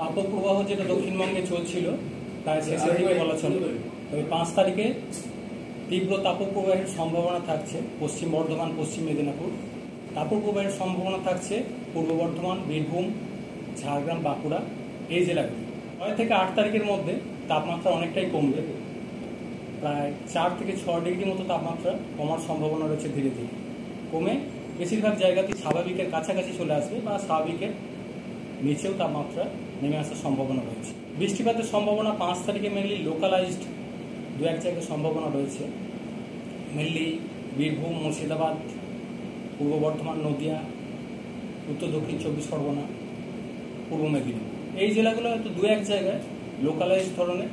তাপপ্রবাহ যেটা দক্ষিণবঙ্গে চলছিল প্রায় শেষের দিকে বলা চলে। তবে 5 তারিখে তীব্র তাপপ্রবাহের সম্ভাবনা থাকছে পশ্চিম বর্ধমান, পশ্চিম মেদিনীপুর। তাপপ্রবাহের সম্ভাবনা থাকছে পূর্ব বর্ধমান, বীরভূম, ঝাড়গ্রাম, বাঁকুড়া এই জেলাগুলি। 6 থেকে 8 তারিখের মধ্যে তাপমাত্রা অনেকটাই কমবে, প্রায় 4 থেকে 6 ডিগ্রি মতো তাপমাত্রা কমার সম্ভাবনা রয়েছে। ধীরে ধীরে কমে বেশিরভাগ জায়গাতেই স্বাভাবিকের কাছাকাছি চলে আসবে বা স্বাভাবিকের নিচেও তাপমাত্রা নেমে আসার সম্ভাবনা রয়েছে। বৃষ্টিপাতের সম্ভাবনা 5 তারিখে মেনলি লোকালাইজড 2-1 জায়গায় সম্ভাবনা রয়েছে। মেনলি বীরভূম, মুর্শিদাবাদ, পূর্ব বর্ধমান, নদিয়া, উত্তর দক্ষিণ 24 পরগনা, পূর্ব মেদিনীপুর এই জেলাগুলো হয়তো 2-1 জায়গায় লোকালাইজ ধরনের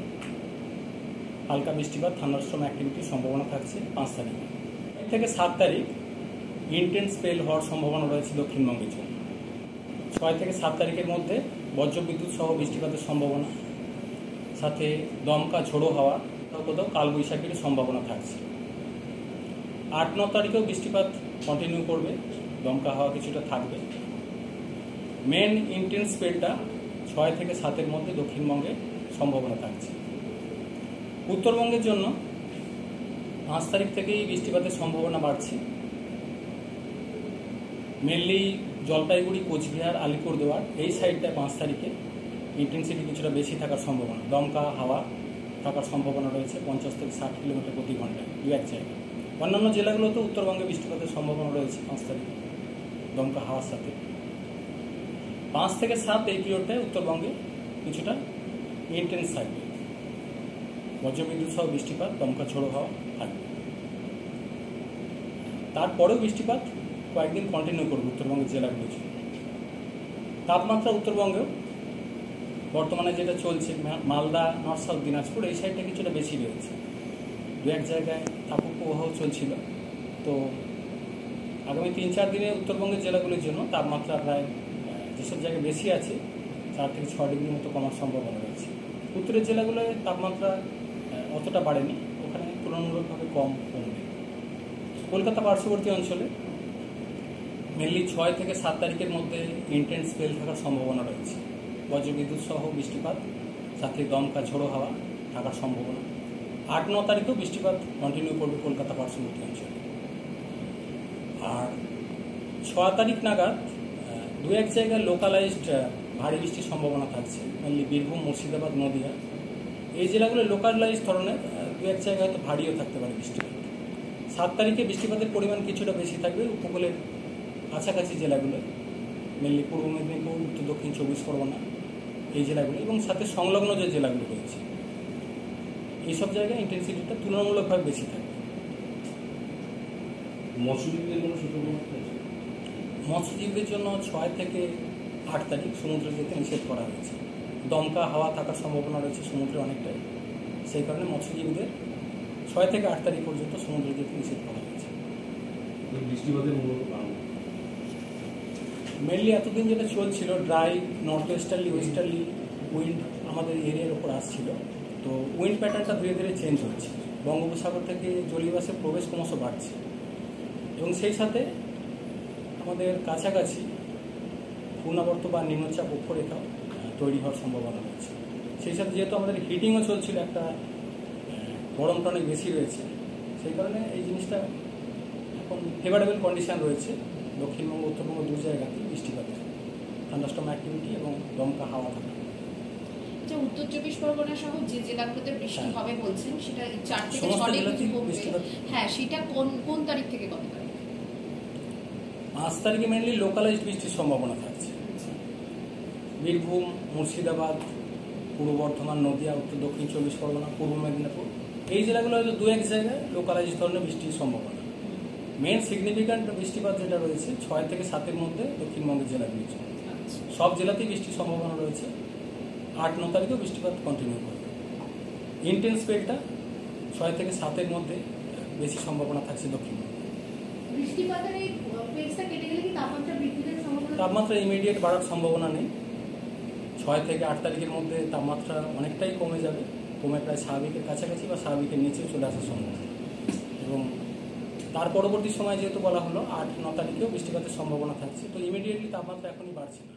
হালকা বৃষ্টিপাত, থান্ডারস্টর্ম অ্যাক্টিভিটির সম্ভাবনা থাকছে 5 তারিখে। 1 থেকে 7 তারিখ ইন্টেন্স স্পেল হওয়ার সম্ভাবনা রয়েছে দক্ষিণবঙ্গের জন্য। 6 থেকে 7 তারিখের মধ্যে বজ্রবিদ্যুৎ সহ বৃষ্টিপাতের সম্ভাবনা, সাথে দমকা ঝোড়ো হাওয়া, কোথাও কালবৈশাখীর সম্ভাবনা থাকছে। 8-9 তারিখেও বৃষ্টিপাত কন্টিনিউ করবে, দমকা হাওয়া কিছুটা থাকবে। মেন ইন্টেন্স স্পেলটা 6 থেকে 7-এর মধ্যে দক্ষিণবঙ্গে সম্ভাবনা থাকছে। উত্তরবঙ্গের জন্য 5 তারিখ থেকেই বৃষ্টিপাতের সম্ভাবনা বাড়ছে। মেনলি জলপাইগুড়ি, কোচবিহার, আলিপুরদুয়ার এই সাইডটায় 5 তারিখে ইন্টেন্সিটি কিছুটা বেশি থাকার সম্ভাবনা, দমকা হাওয়া থাকার সম্ভাবনা রয়েছে 50 থেকে 60 কিলোমিটার প্রতি ঘন্টায় 2-1 জায়গায়। অন্যান্য জেলাগুলোতেও উত্তরবঙ্গে বৃষ্টিপাতের সম্ভাবনা রয়েছে 5 তারিখে দমকা হাওয়ার সাথে। 5 থেকে 7 এই পিরিয়ডটায় উত্তরবঙ্গে কিছুটা ইন্টেন্স থাকবে, বজ্রবিদ্যুৎ সহ বৃষ্টিপাত, দমকা ঝোড়ো হাওয়া থাকবে। তারপরেও বৃষ্টিপাত কয়েকদিন কন্টিনিউ করবে উত্তরবঙ্গের জেলাগুলোর জন্য। তাপমাত্রা উত্তরবঙ্গেও বর্তমানে যেটা চলছে, মালদা, নর্থ সাউথ দিনাজপুর এই সাইডটা কিছুটা বেশি রয়েছে। 2-1 জায়গায় তাপপ্রবাহ চলছিল। তো আগামী 3-4 দিনে উত্তরবঙ্গের জেলাগুলির জন্য তাপমাত্রা প্রায় যেসব জায়গায় বেশি আছে 4 থেকে 6 ডিগ্রি মতো কমার সম্ভাবনা রয়েছে। উত্তরের জেলাগুলোয় তাপমাত্রা অতটা বাড়েনি, ওখানে তুলনামূলকভাবে কমবে। কলকাতা পার্শ্ববর্তী অঞ্চলে মেনলি 6 থেকে 7 তারিখের মধ্যে ইন্টেন্স স্পেল থাকার সম্ভাবনা রয়েছে, বজ্রবিদ্যুৎ সহ বৃষ্টিপাত, সাথে দমকা ঝোড়ো হাওয়া থাকার সম্ভাবনা। 8-9 তারিখেও বৃষ্টিপাত কন্টিনিউ করবে কলকাতা পার্শ্ববর্তী অঞ্চলে। আর 6 তারিখ নাগাদ 2-1 জায়গায় লোকালাইজড ভারী বৃষ্টির সম্ভাবনা থাকছে, মেনলি বীরভূম, মুর্শিদাবাদ, নদিয়া এই জেলাগুলো লোকালাইজ ধরনের 2-1 জায়গায় হয়তো ভারীও থাকতে পারে বৃষ্টিপাত। 7 তারিখে বৃষ্টিপাতের পরিমাণ কিছুটা বেশি থাকবে উপকূলের কাছাকাছি জেলাগুলো, মেনলি পূর্ব মেদিনীপুর, উত্তর দক্ষিণ 24 পরগনা এই জেলাগুলো এবং সাথে সংলগ্ন যে জেলাগুলো রয়েছে এইসব জায়গায় ইন্টেন্সিটিটা তুলনামূলকভাবে বেশি থাকবে। মৎস্যজীবীদের জন্য মৎস্যজীবীদের জন্য 6 থেকে 8 তারিখ সমুদ্রে যেতে নিষেধ করা হয়েছে। দমকা হাওয়া থাকার সম্ভাবনা রয়েছে সমুদ্রে অনেকটাই, সেই কারণে মৎস্যজীবীদের 6 থেকে 8 তারিখ পর্যন্ত সমুদ্রে যেতে নিষেধ করা হয়েছে। বৃষ্টিপাতের মূলত কারণ মেনলি এতদিন যেটা চলছিল ড্রাই নর্থ ওয়েস্টার্লি উইন্ড আমাদের এরিয়ার ওপর আসছিল। তো উইন্ড প্যাটার্নটা ধীরে ধীরে চেঞ্জ হচ্ছে, বঙ্গোপসাগর থেকে জলীয় বাষ্পের প্রবেশ ক্রমশ বাড়ছে এবং সেই সাথে আমাদের কাছাকাছি ঘূর্ণাবর্ত বা নিম্নচাপ অক্ষরেখা তৈরি হওয়ার সম্ভাবনা রয়েছে। সেই সাথে যেহেতু আমাদের হিটিংও চলছিল, একটা গরমটা অনেক বেশি রয়েছে, সেই কারণে এই জিনিসটা এখন ফেভারেবল কন্ডিশন রয়েছে দক্ষিণবঙ্গ, উত্তরবঙ্গ 2 জায়গাতে বৃষ্টিপাতের, থান্ডারস্টর্ম অ্যাক্টিভিটি এবং দমকা হাওয়া থাকা। উত্তর 24 পরগনা সহ যে জেলাগুলোতে বৃষ্টি হবে বলছেন সেটা 4 থেকে 6 ডিগ্রি বৃষ্টিপাত। হ্যাঁ, সেটা কোন তারিখ থেকে কত তারিখ? 5 তারিখে মেনলি লোকালাইজড বৃষ্টির সম্ভাবনা থাকছে। বীরভূম, মুর্শিদাবাদ, পূর্ব বর্ধমান, নদিয়া, উত্তর দক্ষিণ 24 পরগনা, পূর্ব মেদিনীপুর এই জেলাগুলো হয়তো 2-1 জায়গায় লোকালাইজ ধরনের বৃষ্টির সম্ভাবনা। মেন সিগনিফিক্যান্ট বৃষ্টিপাত যেটা রয়েছে 6 থেকে 7-এর মধ্যে দক্ষিণবঙ্গের জেলাগুলির জন্য। সব জেলাতেই বৃষ্টির সম্ভাবনা রয়েছে। 8-9 তারিখেও বৃষ্টিপাত কন্টিনিউ করবে। ইন্টেন্স স্পেলটা 6 থেকে 7-এর মধ্যে বেশি সম্ভাবনা থাকছে দক্ষিণবঙ্গে। তাপমাত্রা ইমিডিয়েট বাড়ার সম্ভাবনা নেই। 6 থেকে 8 তারিখের মধ্যে তাপমাত্রা অনেকটাই কমে যাবে, কমে প্রায় স্বাভাবিকের কাছাকাছি বা স্বাভাবিকের নিচেও চলে আসার সম্ভাবনা। এবং তার পরবর্তী সময় যেহেতু বলা হলো 8-9 তারিখেও বৃষ্টিপাতের সম্ভাবনা থাকছে, তো ইমিডিয়েটলি তাপমাত্রা এখনই বাড়ছে না।